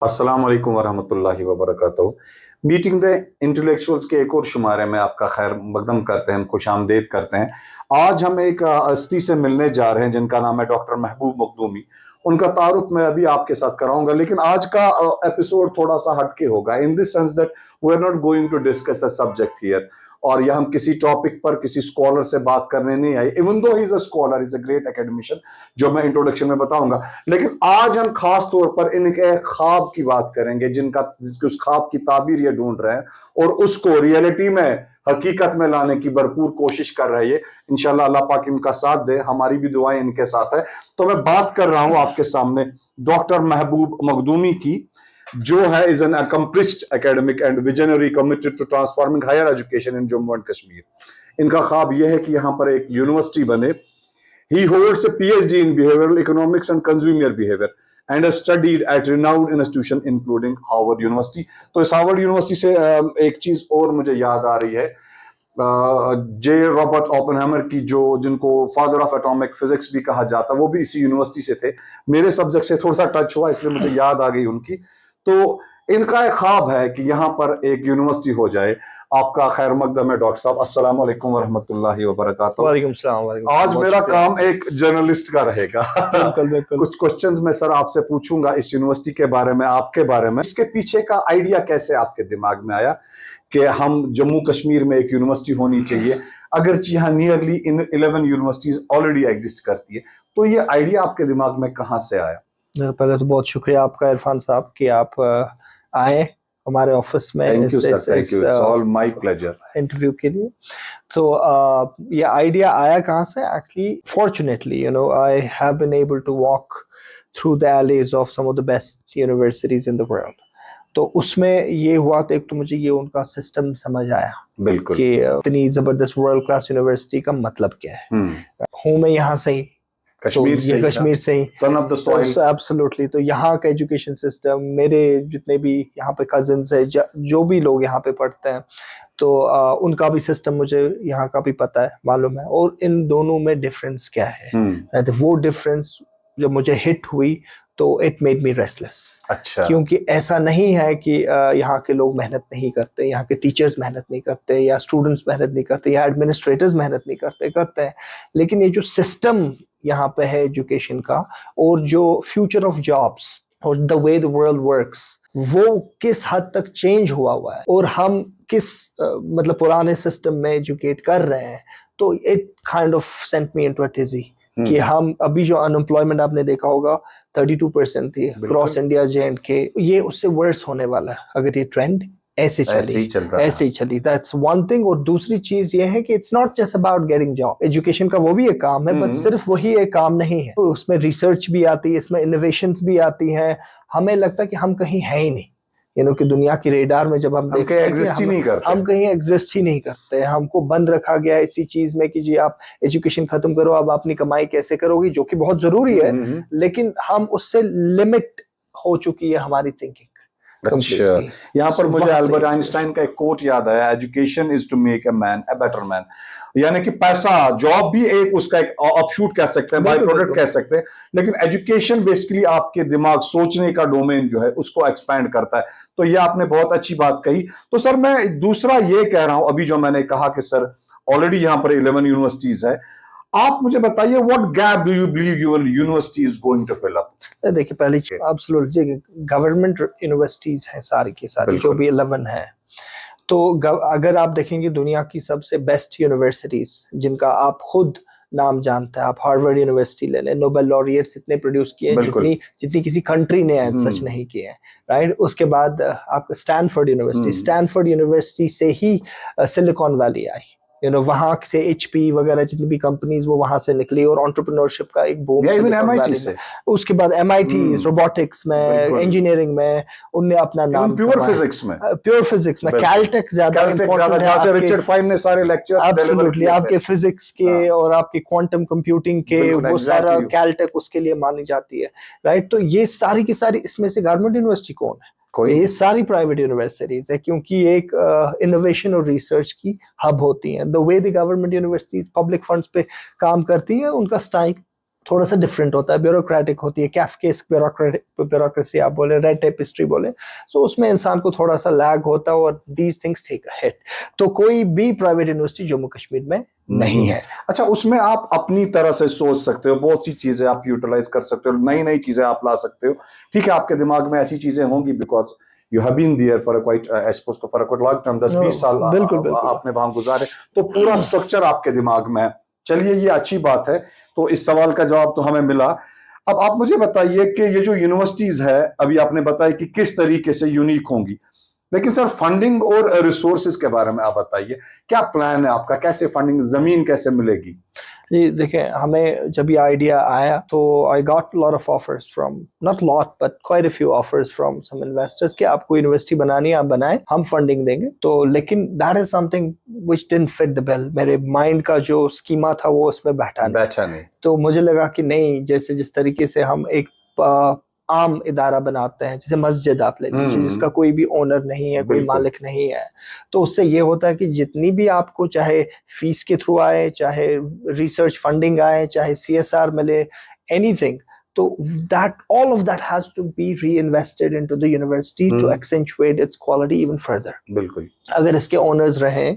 अस्सलाम वालेकुम वरहमतुल्लाहि वबरकातुहू। मीटिंग द इंटेलेक्चुअल्स के एक और शुमारे में आपका खैर मकदम करते हैं, खुश आमदेद करते हैं। आज हम एक हस्ती से मिलने जा रहे हैं जिनका नाम है डॉक्टर महबूब मखदूमी। उनका तारुफ मैं अभी आपके साथ कराऊंगा, लेकिन आज का एपिसोड थोड़ा सा हटके होगा in this sense that we are not going to discuss a subject here. और यह हम किसी टॉपिक पर किसी स्कॉलर से बात करने नहीं आए, even though he is a scholar, is a great academician, जो मैं इंट्रोडक्शन में बताऊंगा। लेकिन आज हम खास तौर पर इनके ख्वाब की बात करेंगे, जिसके उस ख्वाब की ताबीर ये ढूंढ रहे हैं और उसको रियलिटी में, हकीकत में लाने की भरपूर कोशिश कर रहे हैं। इंशाल्लाह अल्लाह पाक इनका साथ दे, हमारी भी दुआएं इनके साथ है। तो मैं बात कर रहा हूं आपके सामने डॉक्टर महबूब मखदूमी की, जो है is an accomplished academic and visionary committed to transforming higher education in Jammu and Kashmir. इनका ख्वाब यह है कि यहां पर एक यूनिवर्सिटी बने। He holds a PhD in behavioral economics and consumer behavior and has studied at renowned institution including Harvard University। तो इस हार्वर्ड यूनिवर्सिटी से एक चीज और मुझे याद आ रही है, जे रॉबर्ट ओपेनहाइमर की, जो जिनको फादर ऑफ एटॉमिक फिजिक्स भी कहा जाता, वो भी इसी यूनिवर्सिटी से थे। मेरे सब्जेक्ट से थोड़ा सा टच हुआ इसलिए मुझे याद आ गई उनकी। तो इनका एक ख्वाब है कि यहाँ पर एक यूनिवर्सिटी हो जाए। आपका खैर मकदम है डॉक्टर साहब, अस्सलाम वालेकुम वरहमतुल्लाहि वबरकातुहू। वालेकुम सलाम। वालेकुम आज सलाम, मेरा बहुत काम एक जर्नलिस्ट का रहेगा। बिल्कुल बिल्कुल। कुछ क्वेश्चंस मैं सर आपसे पूछूंगा इस यूनिवर्सिटी के बारे में, आपके बारे में। इसके पीछे का आइडिया कैसे आपके दिमाग में आया कि हम जम्मू कश्मीर में एक यूनिवर्सिटी होनी चाहिए, अगरचे यहाँ नियरली इन 11 यूनिवर्सिटीज ऑलरेडी एग्जिस्ट करती है। तो ये आइडिया आपके दिमाग में कहाँ से आया? पहले तो बहुत शुक्रिया आपका इरफान साहब कि आप आए हमारे ऑफिस में थैंक यू इस सर, इस थैंक इस you, it's all my pleasure. Interview के लिए। तो ये आइडिया आया कहाँ से? Actually fortunately I have been able to walk through the alleys of some of the best universities in the world. तो उसमें ये हुआ, तो एक तो मुझे ये उनका सिस्टम समझ आया बिल्कुल कि इतनी जबरदस्त वर्ल्ड क्लास यूनिवर्सिटी का मतलब क्या है। हूँ मैं यहाँ से ही, कश्मीर तो से ये कश्मीर से ही, son of the soil. Absolutely. तो यहाँ का एजुकेशन सिस्टम, मेरे जितने भी यहाँ पे कजिन्स है, जो भी लोग यहाँ पे पढ़ते हैं, तो उनका भी सिस्टम मुझे यहाँ का भी पता है, मालूम है। और इन दोनों में डिफरेंस क्या है, तो वो डिफरेंस जब मुझे हिट हुई तो इट मेड मी रेस्टलेस। अच्छा। क्योंकि ऐसा नहीं है कि यहाँ के लोग मेहनत नहीं करते, यहाँ के टीचर्स मेहनत नहीं करते, या स्टूडेंट्स मेहनत नहीं करते, या एडमिनिस्ट्रेटर्स मेहनत नहीं करते हैं। लेकिन ये जो सिस्टम यहाँ पे है एजुकेशन का, और जो फ्यूचर ऑफ जॉब्स और the way the world works, वो किस हद तक चेंज हुआ है, और हम किस मतलब पुराने सिस्टम में एजुकेट कर रहे हैं। तो it kind of sent me into a tizzy कि हम अभी जो अनएम्प्लॉयमेंट आपने देखा होगा 32% थी क्रॉस इंडिया J&K, ये उससे वर्स होने वाला है अगर ये ट्रेंड ऐसे ही चली। That's one thing. और दूसरी चीज ये है कि it's not just about getting job. Education का वो भी एक काम है, बट सिर्फ वही एक काम नहीं है। तो उसमें रिसर्च भी आती है, इसमें इनोवेशंस भी आती हैं। हमें लगता है कि हम कहीं है ही नहीं, कि दुनिया की रेडार में जब हम देखते हैं कि हम कहीं एग्जिस्ट ही नहीं करते। हमको बंद रखा गया है इसी चीज में कि जी आप एजुकेशन खत्म करो, अब अपनी कमाई कैसे करोगी, जो कि बहुत जरूरी है, लेकिन हम उससे लिमिट हो चुकी है हमारी थिंकिंग। अच्छा, यहाँ पर मुझे अल्बर्ट आइंस्टाइन का एक कोट याद आया, education is to make a man a better man. यानी कि पैसा, जॉब भी एक उसका एक ऑफशूट कह सकते हैं, बाय प्रोडक्ट कह सकते हैं, लेकिन एजुकेशन बेसिकली आपके दिमाग, सोचने का डोमेन जो है उसको एक्सपैंड करता है। तो ये आपने बहुत अच्छी बात कही। तो सर मैं दूसरा ये कह रहा हूं, अभी जो मैंने कहा कि सर ऑलरेडी यहाँ पर 11 यूनिवर्सिटीज है, आप मुझे बताइए what gap do you believe your university is going to fill up? देखिए, पहली चीज एब्सोल्युटली गवर्नमेंट यूनिवर्सिटीज हैं सारी की सारी, जो भी 11 है। तो अगर आप देखेंगे दुनिया की सबसे बेस्ट यूनिवर्सिटीज जिनका आप खुद नाम जानते हैं, आप हार्वर्ड यूनिवर्सिटी ले लें, नोबेल लॉरिएट्स इतने प्रोड्यूस किए जितनी किसी कंट्री ने सच नहीं किए हैं, राइट। उसके बाद आपका स्टैनफोर्ड यूनिवर्सिटी से ही सिलिकॉन वैली आई, वहां से HP वगैरह जितनी भी कंपनीज वो वहां से निकली, और एंटरप्रेन्योरशिप का एक बूम। MIT से, उसके बाद MIT रोबोटिक्स में, इंजीनियरिंग में उनने अपना नाम, प्योर फिजिक्स में कैलटेक ज्यादा इंपॉर्टेंट है। रिचर्ड फाइन ने सारे लेक्चर्स एब्सोल्युटली आपके फिजिक्स के और आपके क्वांटम कंप्यूटिंग के, वो सारा कैलटेक उसके लिए मानी जाती है, राइट। तो ये सारी की सारी, इसमें से गवर्नमेंट यूनिवर्सिटी कौन है? ये सारी प्राइवेट यूनिवर्सिटीज है, क्योंकि एक इनोवेशन और रिसर्च की हब होती हैं। The way the government universities public funds पे काम करती हैं, उनका स्टाइल थोड़ा सा डिफरेंट होता है, ब्यूरोक्रेटिक होती है, कैफकेस्क ब्यूरोक्रेसी आप बोले, रेड टेप हिस्ट्री बोले, तो उसमें इंसान को थोड़ा सा लैग होता है और these things take a hit. तो कोई भी प्राइवेट यूनिवर्सिटी जम्मू कश्मीर में नहीं है। अच्छा, उसमें आप अपनी तरह से सोच सकते हो, बहुत सी चीजें आप यूटिलाइज कर सकते हो, नई नई चीजें आप ला सकते हो। ठीक है, आपके दिमाग में ऐसी चीजें होंगी because you have been there for quite for quite long time, 10-20 साल बिल्कुल आपने वहां गुजारे, तो पूरा स्ट्रक्चर आपके दिमाग में है। चलिए, ये अच्छी बात है। तो इस सवाल का जवाब तो हमें मिला। अब आप मुझे बताइए कि ये जो यूनिवर्सिटीज है, अभी आपने बताया कि किस तरीके से यूनिक होंगी, लेकिन सर फंडिंग और रिसोर्सेज के बारे में आप बताइए, क्या प्लान है आपका, कैसे फंडिंग, जमीन कैसे मिलेगी? जी देखिए, हमें जब ये आइडिया आया तो I got lot of offers from, not lot but quite a few offers from some investors कि आपको यूनिवर्सिटी बनानी है, आप बनाएं, हम फंडिंग देंगे। तो लेकिन that is something which didn't fit the bill. मेरे माइंड का जो स्कीमा था वो उसमें बैठा नहीं। तो मुझे लगा कि नहीं, जैसे जिस तरीके से हम एक आम इदारा बनाते हैं, जैसे मस्जिद आप ले लीजिए, जिसका कोई भी ओनर नहीं है, कोई मालिक नहीं है, तो उससे ये होता है कि जितनी भी आपको चाहे फीस के थ्रू आए, चाहे रिसर्च फंडिंग आए, चाहे CSR मिले, एनीथिंग, तो that all of that has to be reinvested into the university to accentuate its quality even further. बिल्कुल। अगर इसके ओनर्स रहें,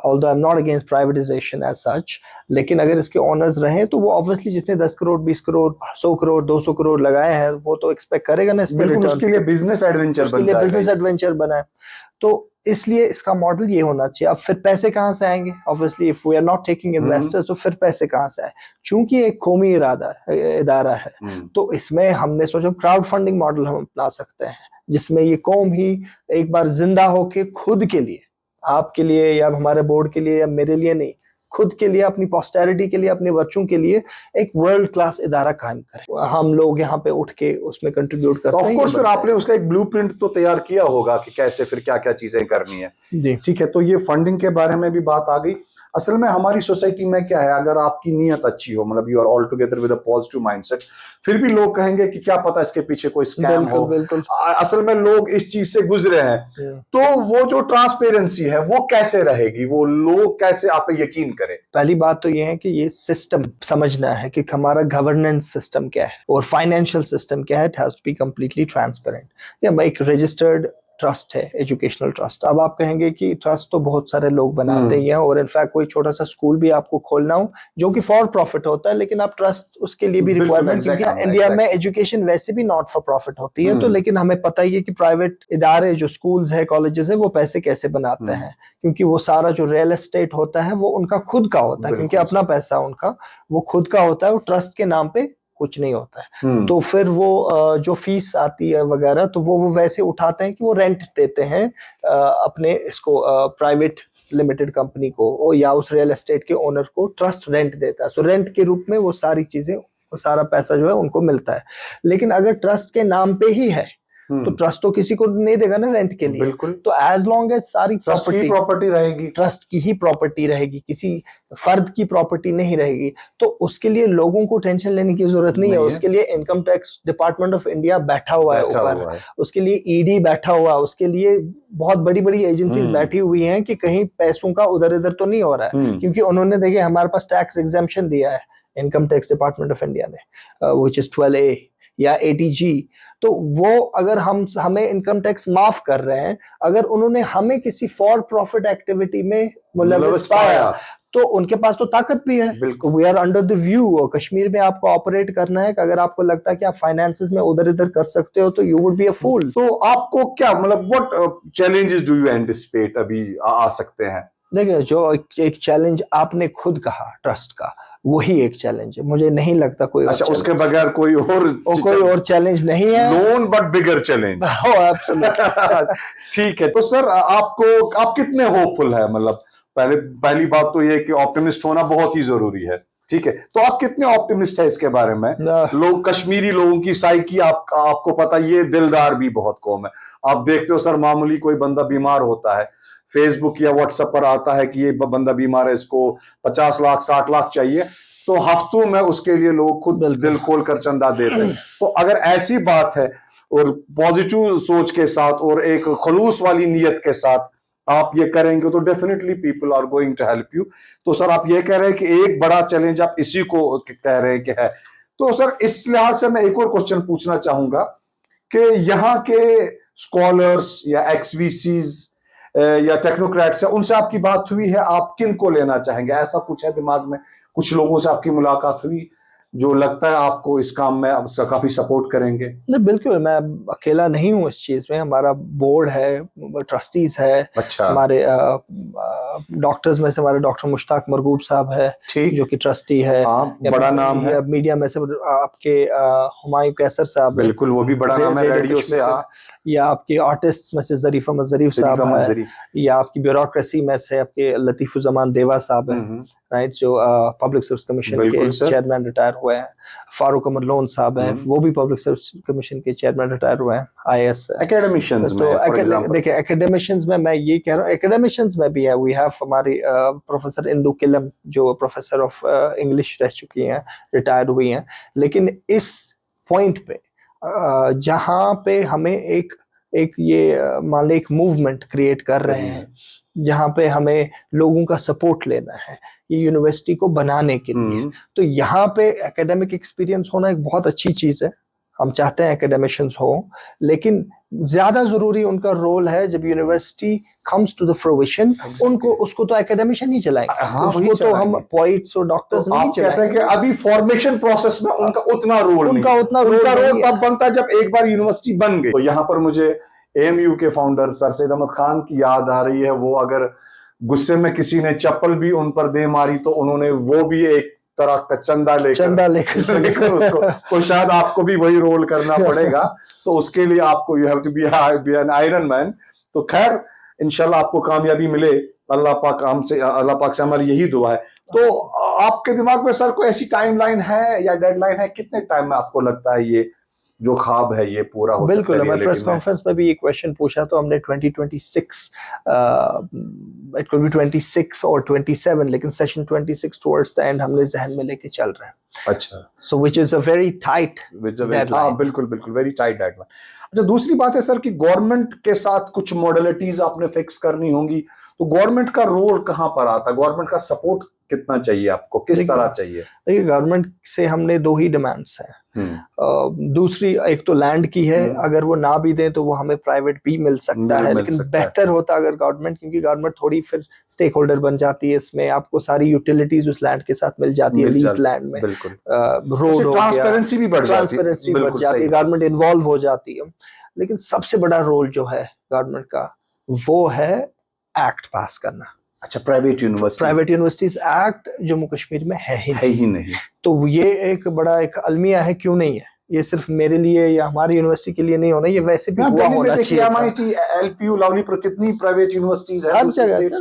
although I'm not against privatization as such, लेकिन अगर इसके ओनर्स रहें तो वो ऑब्वियसली जिसने 10 करोड़ 20 करोड़ 100 करोड़ 200 करोड़ लगाए हैं वो तो एक्सपेक्ट करेगा ना इस पे रिटर्न। उसके लिए बिजनेस एडवेंचर बना है। तो इसलिए इसका मॉडल ये होना चाहिए। अब फिर पैसे कहाँ से आएंगे? Obviously if we are not taking investors, तो फिर पैसे कहाँ से आए? चूंकि एक कौमी इदारा है, तो इसमें हमने सोचा क्राउड फंडिंग मॉडल हम अपना सकते हैं, जिसमें ये कौम ही एक बार जिंदा होके खुद के लिए, आपके लिए या हमारे बोर्ड के लिए या मेरे लिए नहीं, खुद के लिए, अपनी पोस्टेरिटी के लिए, अपने बच्चों के लिए एक वर्ल्ड क्लास इदारा कायम करें। हम लोग यहाँ पे उठ के उसमें कंट्रीब्यूट करते हैं। ऑफ कोर्स, फिर आपने उसका एक ब्लूप्रिंट तो तैयार किया होगा कि कैसे फिर क्या क्या चीजें करनी है। जी ठीक है, तो ये फंडिंग के बारे में भी बात आ गई। असल में हमारी सोसाइटी में क्या है, अगर आपकी नीयत अच्छी हो, मतलब you are all together with a positive mindset, फिर भी लोग कहेंगे कि क्या पता इसके पीछे कोई स्कैम हो। बिल्कुल। असल में लोग इस चीज से गुजरे हैं, तो वो जो ट्रांसपेरेंसी है वो कैसे रहेगी, वो लोग कैसे आप पे यकीन करें? पहली बात तो ये है कि ये सिस्टम समझना है कि हमारा गवर्नेंस सिस्टम क्या है और फाइनेंशियल सिस्टम क्या है। It has to be completely transparent. या एक रजिस्टर्ड ट्रस्ट है, एजुकेशनल ट्रस्ट। अब आप कहेंगे कि ट्रस्ट तो बहुत सारे लोग बनाते ही हैं, और इनफैक्ट कोई छोटा सा स्कूल भी आपको खोलना हो जो कि फॉर प्रॉफिट होता है, लेकिन आप ट्रस्ट उसके लिए भी रिक्वायरमेंट, क्योंकि इंडिया में एजुकेशन वैसे भी नॉट फॉर प्रॉफिट होती है। तो लेकिन हमें पता ही है कि प्राइवेट इदारे जो स्कूल्स है, कॉलेजेस है, वो पैसे कैसे बनाते हैं, क्योंकि वो सारा जो रियल एस्टेट होता है वो उनका खुद का होता है, क्योंकि अपना पैसा उनका वो खुद का होता है, वो ट्रस्ट के नाम पे कुछ नहीं होता है। तो फिर वो जो फीस आती है वगैरह, तो वो वैसे उठाते हैं कि वो रेंट देते हैं अपने इसको प्राइवेट लिमिटेड कंपनी को, या उस रियल एस्टेट के ओनर को ट्रस्ट रेंट देता है। सो रेंट के रूप में वो सारी चीजें, वो सारा पैसा जो है उनको मिलता है। लेकिन अगर ट्रस्ट के नाम पे ही है तो ट्रस्ट तो किसी को नहीं देगा ना रेंट के लिए। बिल्कुल। तो एज लॉन्ग एज सारी प्रॉपर्टी रहेगी, ट्रस्ट की ही प्रॉपर्टी रहेगी, किसी फर्द की प्रॉपर्टी नहीं रहेगी, तो उसके लिए लोगों को टेंशन लेने की जरूरत नहीं है। उसके लिए income tax department of India बैठा हुआ है ऊपर, उसके लिए ईडी बैठा हुआ है, उसके लिए बहुत बड़ी बड़ी एजेंसीज बैठी हुई हैं कि कहीं पैसों का उधर इधर तो नहीं हो रहा है, क्योंकि उन्होंने देखिए हमारे पास टैक्स एग्जेम्पशन दिया है income tax department of India ने, व्हिच इज 12A या 80G। तो वो अगर हमें इनकम टैक्स माफ कर रहे हैं, अगर उन्होंने हमें किसी फॉर प्रॉफिट एक्टिविटी में मुलव्वस पाया तो उनके पास तो ताकत भी है। We are under the view. और कश्मीर में आपको ऑपरेट करना है कि अगर आपको लगता है कि आप फाइनेंसेस में उधर इधर कर सकते हो तो यू वुड बी अ फूल। तो आपको क्या मतलब what challenges do you anticipate अभी आ सकते हैं? देखिए, जो एक चैलेंज आपने खुद कहा ट्रस्ट का, वही एक चैलेंज है। मुझे नहीं लगता कोई अच्छा, उसके बगैर कोई और चैलेंज नहीं है। Known but bigger challenge. ठीक है, तो सर आप कितने होपफुल है? मतलब पहली बात तो ये कि ऑप्टिमिस्ट होना बहुत ही जरूरी है। ठीक है, तो आप कितने ऑप्टिमिस्ट है इसके बारे में? लोग, कश्मीरी लोगों की साइकी आपको पता, ये दिलदार भी बहुत कौम है। आप देखते हो सर, मामूली कोई बंदा बीमार होता है, फेसबुक या व्हाट्सएप पर आता है कि ये बंदा बीमार है, इसको 50 लाख 60 लाख चाहिए, तो हफ्तों में उसके लिए लोग खुद दिल खोल कर चंदा देते हैं। तो अगर ऐसी बात है और पॉजिटिव सोच के साथ और एक खलूस वाली नीयत के साथ आप ये करेंगे तो definitely people are going to help you. तो सर आप ये कह रहे हैं कि एक बड़ा चैलेंज आप इसी को कह रहे हैं कि है। तो सर इस लिहाज से मैं एक और क्वेश्चन पूछना चाहूंगा कि यहाँ के स्कॉलर्स या एक्सवीसीज या टेक्नोक्रेट्स है, उनसे आपकी बात हुई है? आप किन को लेना चाहेंगे? ऐसा कुछ है दिमाग में? कुछ लोगों से आपकी मुलाकात हुई जो लगता है आपको इस काम में उसका काफी सपोर्ट करेंगे? नहीं, बिल्कुल मैं अकेला नहीं हूँ इस चीज में। हमारा बोर्ड है, ट्रस्टीज है, अच्छा, हमारे डॉक्टर्स में से हमारे डॉक्टर मुश्ताक मरगूब साहब है ठीक, जो कि ट्रस्टी है। हाँ, बड़ा नाम है। मीडिया में से आपके हुमायूं कैसर साहब, बिल्कुल, वो भी बड़ा नाम है रेडियो से। या आपके आर्टिस्ट में से ज़रीफ अहमद ज़रीफ साहब है, या आपकी ब्यूरोक्रेसी में से आपके लतीफ़ुज़्ज़मान देवा साहब है, राइट, जो पब्लिक सर्विस कमीशन के चेयरमैन रिटायर हुए हैं। फारूक अहमद लोन साहब हैं, वो भी पब्लिक सर्विस कमीशन के चेयरमैन रिटायर हुए हैं, IAS। एकेडमिशियंस में देखिए, एकेडमिशियंस में मैं ये कह रहा हूँ, एकेडमिशियंस में भी है। वी हैव हमारी प्रोफेसर इंदु किलम जो प्रोफेसर ऑफ इंग्लिश रह चुकी हैं, रिटायर्ड हुई हैं। लेकिन इस पॉइंट पे जहाँ पे हमें एक ये मान ली एक मूवमेंट क्रिएट कर रहे हैं, जहाँ पे हमें लोगों का सपोर्ट लेना है ये यूनिवर्सिटी को बनाने के लिए, तो यहाँ पे एकेडमिक एक्सपीरियंस होना एक बहुत अच्छी चीज़ है। हम चाहते हैं एकेडमिशियंस हो, लेकिन ज्यादा जरूरी उनका रोल है जब यूनिवर्सिटी कम्स टू द फ्रूइशन, उनको उसको तो एकेडमिशियन ही चलाएंगे। हाँ, उसको तो हम पोइट्स और डॉक्टर्स नहीं चलाएंगे। कहते हैं कि अभी फॉर्मेशन प्रोसेस में उनका उतना रोल तब बनता है जब एक बार यूनिवर्सिटी बन गई। तो यहाँ पर मुझे AMU के फाउंडर सर सैयद अहमद खान की याद आ रही है। वो अगर गुस्से में किसी ने चप्पल भी उन पर दे मारी तो उन्होंने वो भी एक तरह का चंदा लेकर उसको, तो शायद आपको भी वही रोल करना पड़ेगा। तो उसके लिए आपको you have to be an iron man. तो खैर इंशाल्लाह आपको कामयाबी मिले, अल्लाह पाक से हमारी यही दुआ है। तो आपके दिमाग में सर कोई ऐसी टाइमलाइन है या डेडलाइन है, कितने टाइम में आपको लगता है ये जो ख्वाब है ये पूरा हो सकता है? बिल्कुल, हमारे प्रेस कॉन्फ्रेंस में भी ये क्वेश्चन पूछा तो हमने 2026 इट कुड बी 26 और 27, लेकिन सेशन 26 टुवर्ड्स द एंड हमने जहन में लेके चल रहे हैं। अच्छा, so which is a very tight deadline. हाँ, बिल्कुल वेरी टाइट डेडलाइन। अच्छा, दूसरी बात है सर कि गवर्नमेंट के साथ कुछ मॉडलिटीज आपने फिक्स करनी होंगी, तो गवर्नमेंट का रोल कहाँ पर आता है? गवर्नमेंट का सपोर्ट कितना चाहिए आपको, किस तरह चाहिए? देखिए, गवर्नमेंट से हमने दो ही डिमांड्स हैं। दूसरी एक तो लैंड की है, अगर वो ना भी दें तो वो हमें प्राइवेट भी मिल सकता है, लेकिन बेहतर होता अगर गवर्नमेंट, क्योंकि गवर्नमेंट थोड़ी फिर स्टेक होल्डर बन जाती है इसमें, आपको सारी यूटिलिटीज उस लैंड के साथ मिल जाती है, लीज लैंड में, रोड हो गया, ट्रांसपेरेंसी भी बढ़ जाती है, गवर्नमेंट इन्वॉल्व हो जाती है। लेकिन सबसे बड़ा रोल जो है गवर्नमेंट का वो है एक्ट पास करना। अच्छा, private universities act Jammu Kashmir में है ही नहीं। तो ये एक बड़ा एक अलमिया है, क्यों नहीं है? ये सिर्फ मेरे लिए या हमारी यूनिवर्सिटी के लिए नहीं होना, ये वैसे भी हुआ होना चाहिए। MIT, LPU, लवली पर कितनी प्राइवेट यूनिवर्सिटीज है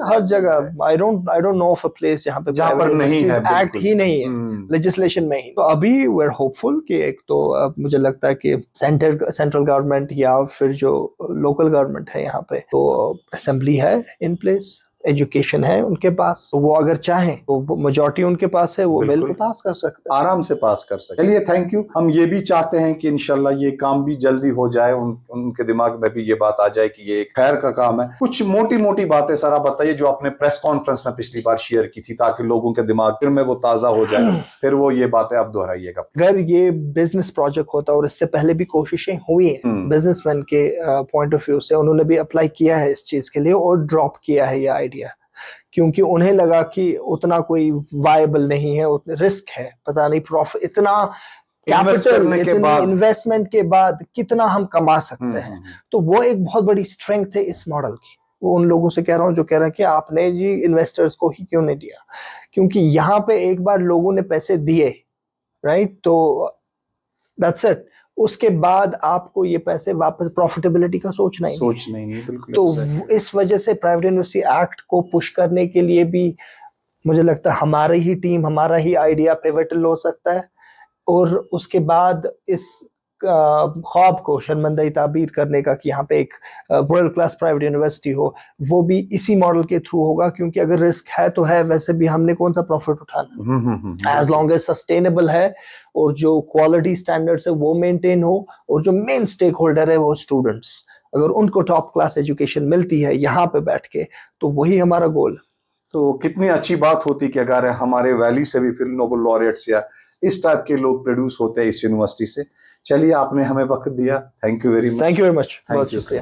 हर जगह। I don't know of a place जहाँ पर नहीं है, एक्ट ही नहीं है, लेजिस्लेशन में ही। तो अभी वी आर होपफुल कि एक तो मुझे लगता है कि सेंट्रल गवर्नमेंट या फिर जो लोकल गवर्नमेंट है यहाँ पे, तो असेंबली है इन प्लेस, एजुकेशन है उनके पास, तो वो अगर चाहें तो मेजॉरिटी उनके पास है, वो बिल को पास कर सकते हैं, आराम से पास कर सकते हैं। चलिए, थैंक यू। हम ये भी चाहते हैं कि इंशाल्लाह ये काम भी जल्दी हो जाए, उनके दिमाग में भी ये बात आ जाए कि ये खैर का काम है। कुछ मोटी मोटी बातें सर आप बताइए जो आपने प्रेस कॉन्फ्रेंस में पिछली बार शेयर की थी, ताकि लोगों के दिमाग फिर में वो ताजा हो जाए, फिर वो ये बातें आप दोहराइएगा। अगर ये बिजनेस प्रोजेक्ट होता, और इससे पहले भी कोशिशें हुई हैं बिजनेसमैन के पॉइंट ऑफ व्यू से, उन्होंने भी अप्लाई किया है इस चीज के लिए और ड्रॉप किया है ये आइडिया, क्योंकि उन्हें लगा कि उतना कोई वायबल नहीं है, उतना रिस्क है, पता नहीं प्रॉफिट, इतना कैपिटल, इतनी इन्वेस्टमेंट के बाद कितना हम कमा सकते हैं। तो वो एक बहुत बड़ी स्ट्रेंथ है इस मॉडल की। वो उन लोगों से कह रहा हूँ जो कह रहे हैं कि आपने जी इन्वेस्टर्स को ही क्यों नहीं दिया, क्योंकि यहाँ पे एक बार लोगों ने पैसे दिए, राइट, तो दैट्स इट। उसके बाद आपको ये पैसे वापस, प्रॉफिटेबिलिटी का सोचना ही नहीं, बिल्कुल। तो इस वजह से प्राइवेट यूनिवर्सिटी एक्ट को पुश करने के लिए भी मुझे लगता है हमारी ही टीम, हमारा ही आइडिया पिवटल हो सकता है, और उसके बाद इस ख्वाब को शर्मंदाई ताबीर करने का कि यहाँ पे एक वर्ल्ड क्लास प्राइवेट यूनिवर्सिटी हो, वो भी इसी मॉडल के थ्रू होगा। क्योंकि अगर रिस्क है तो है, वैसे भी हमने कौन सा प्रॉफिट उठाना, एज लॉन्ग एज सस्टेनेबल है और जो क्वालिटी स्टैंडर्ड्स है वो मेंटेन हो, और जो मेन स्टेक होल्डर है वो स्टूडेंट्स अगर उनको टॉप क्लास एजुकेशन मिलती है यहाँ पे बैठ के, तो वही हमारा गोल है। तो कितनी अच्छी बात होती कि अगर हमारे वैली से भी फिर नोबेल लॉरेट्स या इस टाइप के लोग प्रोड्यूस होते हैं इस यूनिवर्सिटी से। चलिए, आपने हमें वक्त दिया, thank you very much. Thank you very much, Thank बहुत you, शुक्रिया।